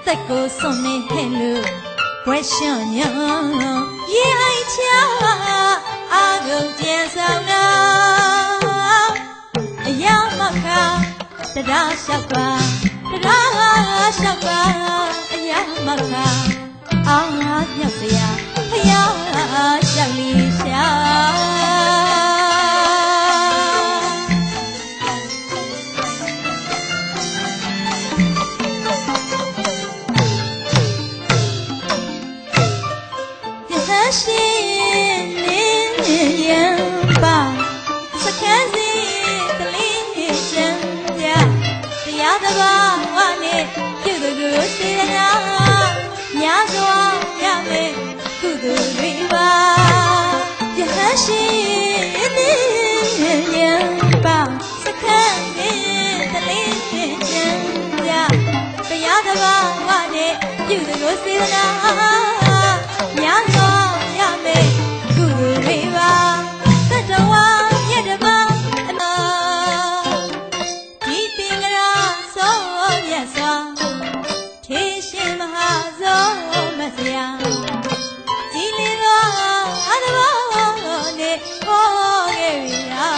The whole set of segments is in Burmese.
ကိုစွန်နေဟဲ့လို့ဘွဲရှွန်ညောရေအိုင်ချာအာကုန်ကျန်ဆောင်တော့အရာမခါတရားလျှောက်ပါတရားလျှောက်ပါအရာမခါအာမြောက်စရာဖယားလျှောက်လီရှာရှင်နေရန်ပါစခန်းစီတလင်းရှမ်းပြတရားတစ်ပါးဝနဲ့ပြုသူကိုစေနာညာစွာရမယ်ကုသိုလ်တွေပါယဟရှင်နေရန်ပါစခန်းစီတလင်းရှမ်းပြတရားတစ်ပါးဝနဲ့ပြုသူကိုစေနာညာစွာရမယ်ကုသိုလ်တွေပါသတ္တဝါမြတ်တပါအနာဒီပင်ကရာသောမြတ်စွာထေရှင်မဟာဇောမဆရာဒီလေးပါအတဘောနဲ့ဟောခဲ့ရာ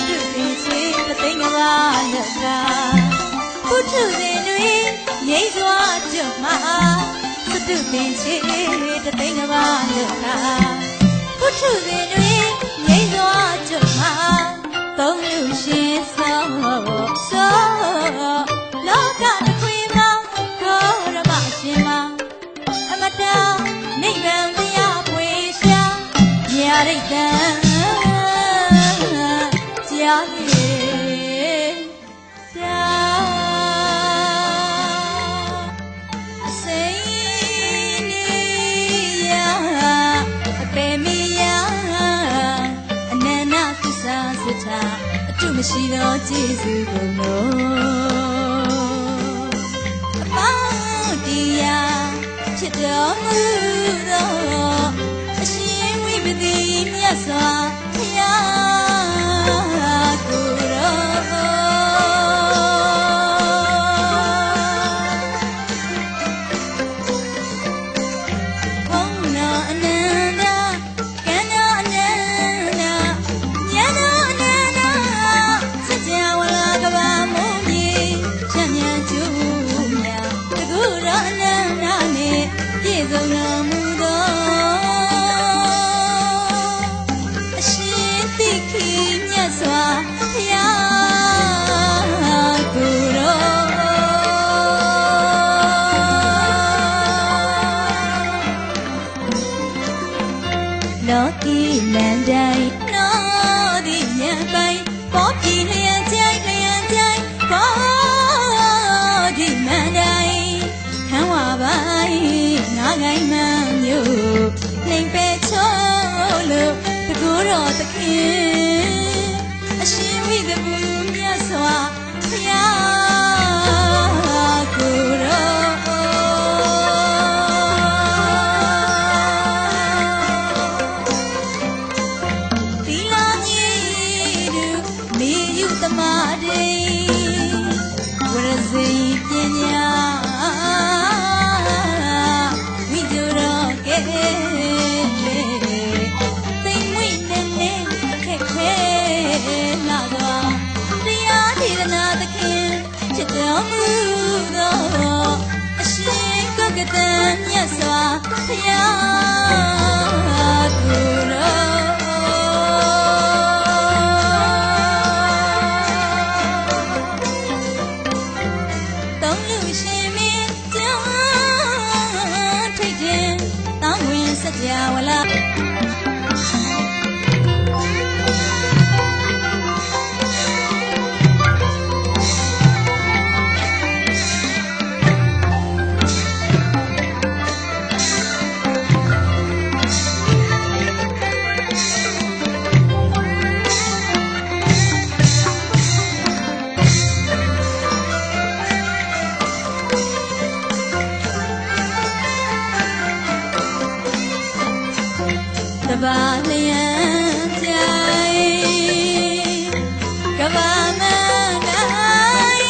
သူသိချေတသိငါးပါးနဲ့သာဘုထုစဉ်တွေငြိမ်းစွာကျွတ်မှာသူပင်ချေတသိငါးပါးနဲ့သာဘုထုစဉ်တွေငြိမ်းစွာကျွတ်မှာသုံးလူရှင်သောလောကတစ်ခွေမှာကိုရမရှင်မှာအမတန်နိဗ္ဗာန်တရားပွေရှာမြာရိတ်တန်ကြားရအတုမရှိသောကျေးဇူးကိုအပေါင်းတရားဖြစ်တော်မူသောအရှင်ဝိပတိမြတ်စွာဘုရားကိုယ်တော်ဘုန်းတော်အနန္တကံတော်အနန္တဉာဏ်တော်အနန္တစကြဝဠာကဘာမုံကြီးချမ်းမြကျူးမြတ်တကူတော်အနန္တနဲ့ပြည့်စုံတော်မူသောအရှင်သိခိမြတ်စွာဘုရားကိုယ်တော်လောကီလန်တိုင်းနောဒီညံပိုင်းပေါ်ပြည်လျံကြိုင်ပေါ်ဒီမန်တိုင်းခံဝပိုင်းငါးကိုင်းမှမျိုးနှိမ်ပဲချိုးလို့တကူတော်သခင်အရှင်ဝိသဘူမြတ်စွာဘုရားကိုယ်တော်သီလကြီးတို့မေယုသမာဓိဝရဇိပညာဝိဇုရောကဲသိမ့်မွေ့နဲ့နဲ့ခက်ခဲလာသောတရားဒေသနာသခင်ဖြစ်တော်မူသောအရှင်ကကတန်မြတ်စွာဘုရားကိုယ်တော်သုံးလူရှင်မင်းကျောင်းထိတ်ခြင်းတောင်းဝင်စကြဝဠာတဘာလျံကြိုင်ကဘာမနိုင်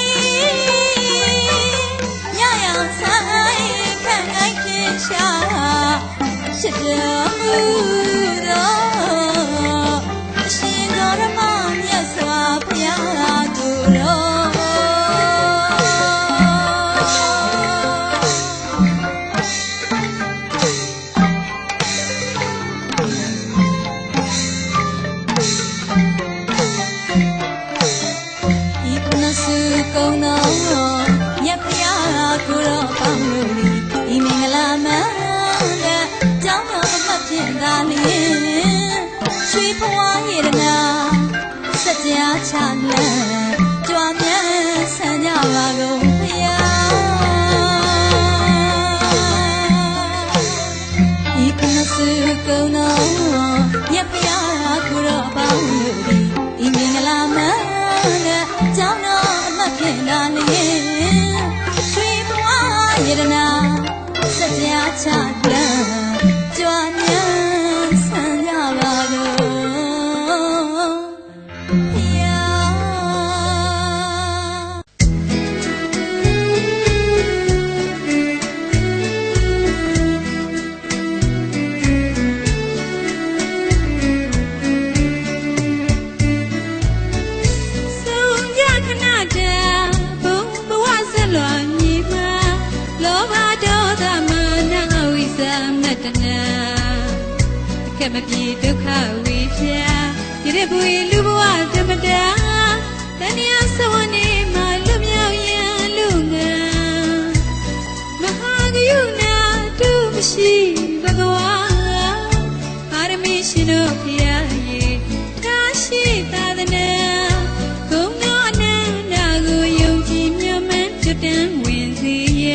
ရွှေဘဝရတနာစัจ जा ချလန်းကြွားမြန်းဆန်းကြပါကုန်ဖယားဤခဏစုကုန်တော်မြတ်ဖယားကိုတော့ပေါင်းလို့ဒီဤမင်္ဂလာမနဲ့ကြောင်းတော်အမတ်ဖြစ်လာလျင်ရွှေဘဝရတနာစัจ जा ချလန်းကြွားမြန်းဆန်းကြပါကုန်ကမပြေဒုက္ခဝေဖြာရတဲ့ဘွေလူဘဝဓမ္မတာတဏှာသဝနေမှာလွတ်မြောက်ရန်လူငန်းမဟာဂယုဏတုမရှိဘဂဝါပါရမီရှင်တို့ဖျားရေထားရှိသာသနာဂုဏ်တော်အနန္တကိုယုံကြည်မြတ်မှန်ကျွတ်တန်းဝင်စေရ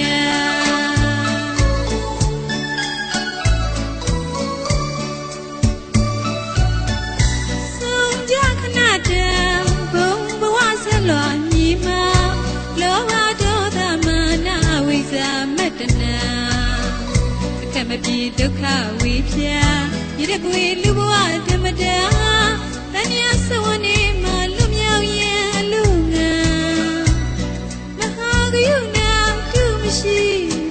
မပြေဒုက္ခဝေဖြာရတဲ့ဘွေလူဘဝဓမ္မတာတဏှာသဝနေမှာလွတ်မြောက်ရန်လူငန်းမဟာဂယုဏတုမရှိ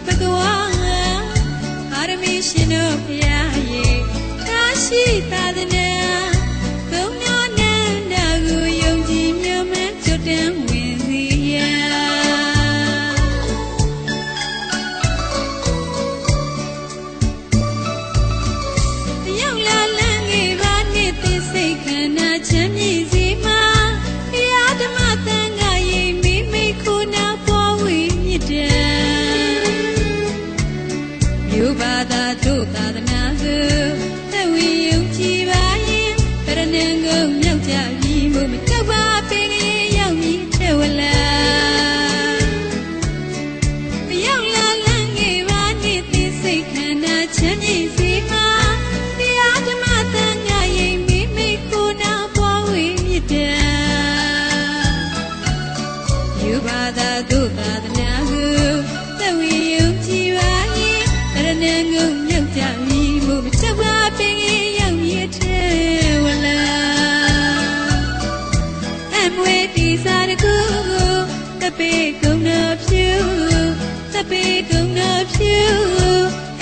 ဘဂဝါပါရမီရှင်တို့ဖျားရေထားရှိသာသနာဂုဏ်တော်နန္ဒကိုယုံကြည်မြတ်မှန်ကျွတ်တန်းဝင်စေရဘာသာတို့သာသနာကိုသဝေယုံကြည်ပါရင်ဗရဏံကိုမြောက်ကြပြီးမို့မကြောက်ပါပင်ကြီးရောက်ပြီးထဲဝလာရောက်လာလန်းငယ်ပါနေသိစိတ်ခန္ဓာချမ်းမြေ့စီမှာတရားဓမ္မသံဃာရင်မိမိကိုယ်နာပွားဝေမြစ်တယ်ယူဘာသာတို့သာသနာကိုသဝေယုံကြည်ပါရဏံကိုမြောက်ကြပြီးမို့မချက်ပါပင်ရောက်ရတဲ့ဝလာအမွေတီစားတကူတပေကုံတော်ဖြူတပေကုံတော်ဖြူ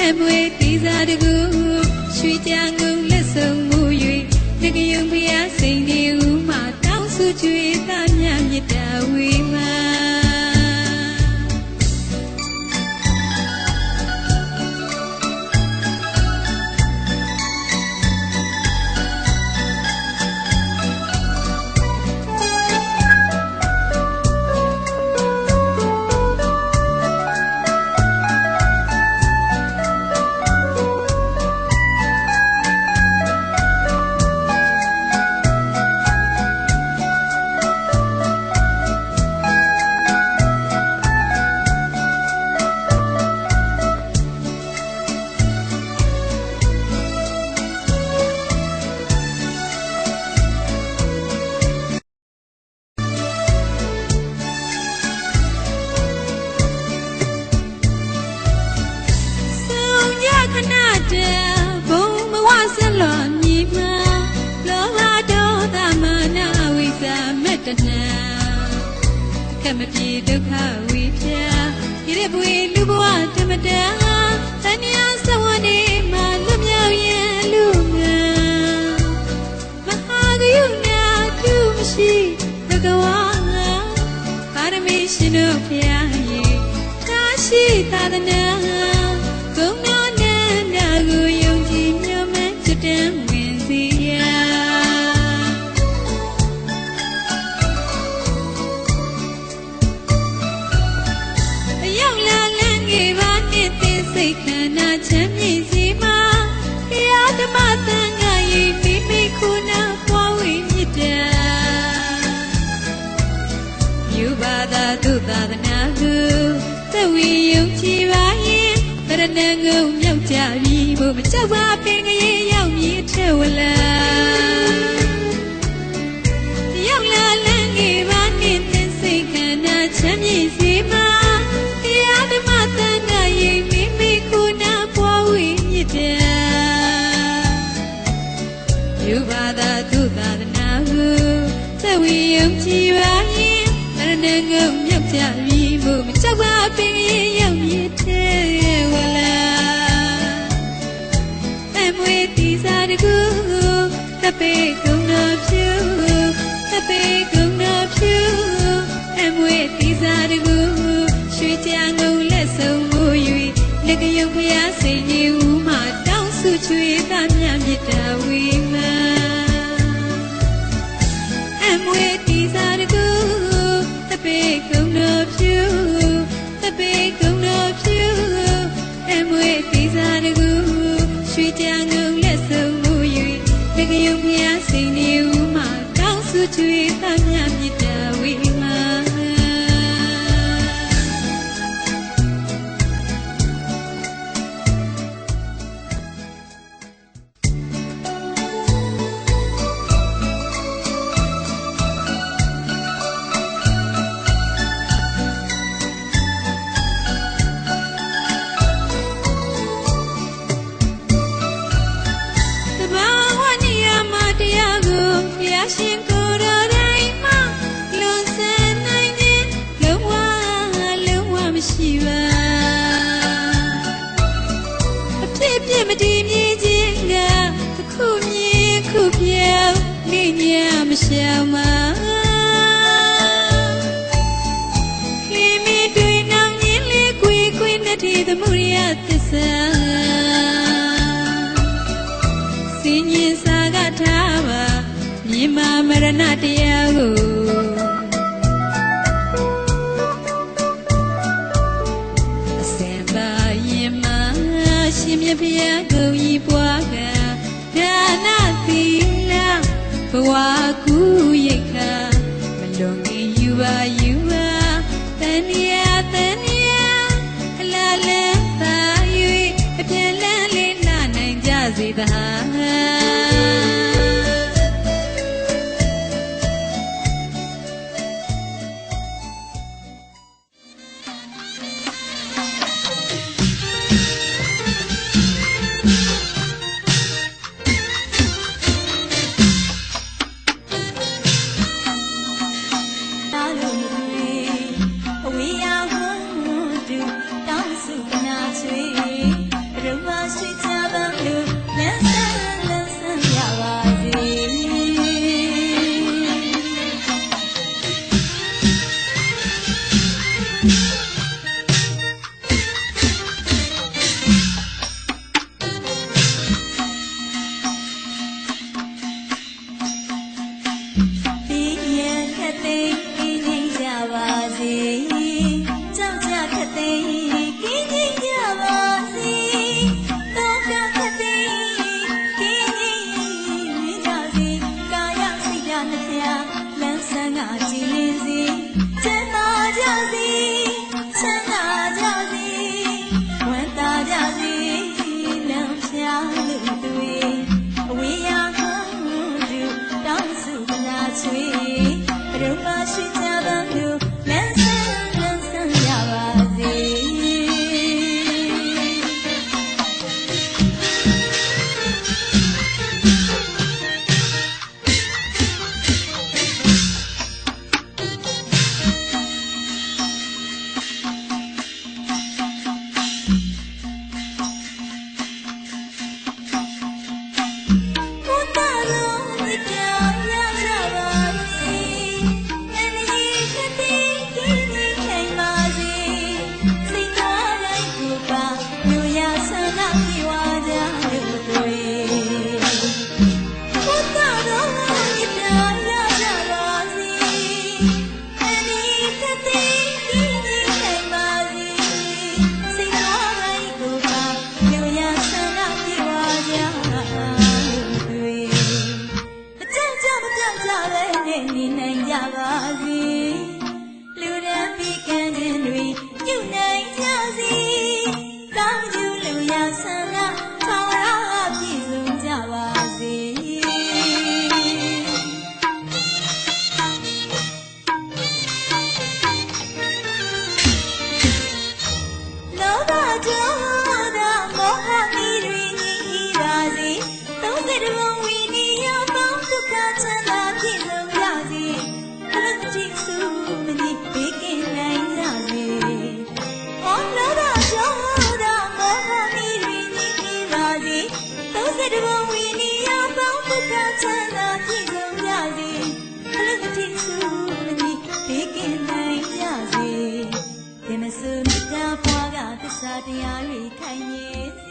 အမွေတီစားတကူရွှေကြငုံလက်ဆုံမူ၍တကယုံဖျားစိန်ဒီဦးမှာတောင်းစုကျွေးသားမြမြတ်တာဝေမာမပြေဒုက္ခဝေဖြာရတဲ့ဘွေလူဘဝဓမ္မတာတဏှာသဝနေမှာလွတ်မြောက်ရန်လူငန်းမဟာဂယုဏတုမရှိဘဂဝါပါရမီရှင်တို့ဖျားရေထားရှိသာသနာဂုဏ်တော်နန္ဒကိုယုံကြည်မြတ်မှန်ကျွတ်တန်းဝင်စေရစိတ်ခန္ဓာချမ်းမြေ့စီမှာဘုရားဓမ္မသံဃာရင်မိမိခု ngâu nhau trả vì bố mà cháu ba bên nghe nhau như theo là nhau là nghe ba nên tên say cả na chăm gì gì mà ya để mà ta ngày mi cô na qua uy như thế yêu ba ta tu ta na hu sao uy ông chi ba yên mà ngâu nhau trả vì bố mà cháu ba bên nghe nhau như thế Tapi kau nak piu, tapi kau nak piu, em wait tiada bu, shui tiang ngau le sâu ngui yui, nak yang pia say niu ma dang su chui tam nham yita wi ma, em wait tiada bu, tapi kau nak piu, tapi kau nak piu, em wait tiada bu, shui tiang ngau le sâu ngui yui. Yêu mía xinh yêu mà cao su chui ta nhảm như ta vi mà Michelle ma, Kimi doing now nearly queen that he the Muria Tessa. Singing Saga Tava, Nima Maranatiago. Samba Yema, Shimya Piago, Yipuaga, Dana Thila. Waku yeka, melongi yuba, tania, la ta yui, piala na nang jazi dah. မစုမြတ်တာဖွာကသစ္စာတရားတွေခိုင်နေ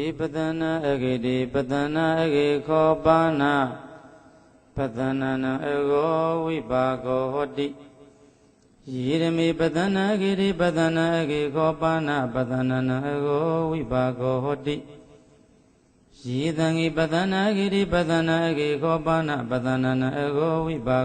စီပတ္တနာအဂေတိပတ္တနာအဂေခောပါဏပတ္တနာနံအဂောဝိပါကောဟောတိယေရမေပတ္တနာအဂေတိပတ္တနာအဂေခောပါဏပတ္တနာနံအဂောဝိပါကောဟောတိယေသံဃိပတ္တနာအဂေတိပတ္တနာအဂေခောပါဏပတ္တနာနံအဂောဝိပါ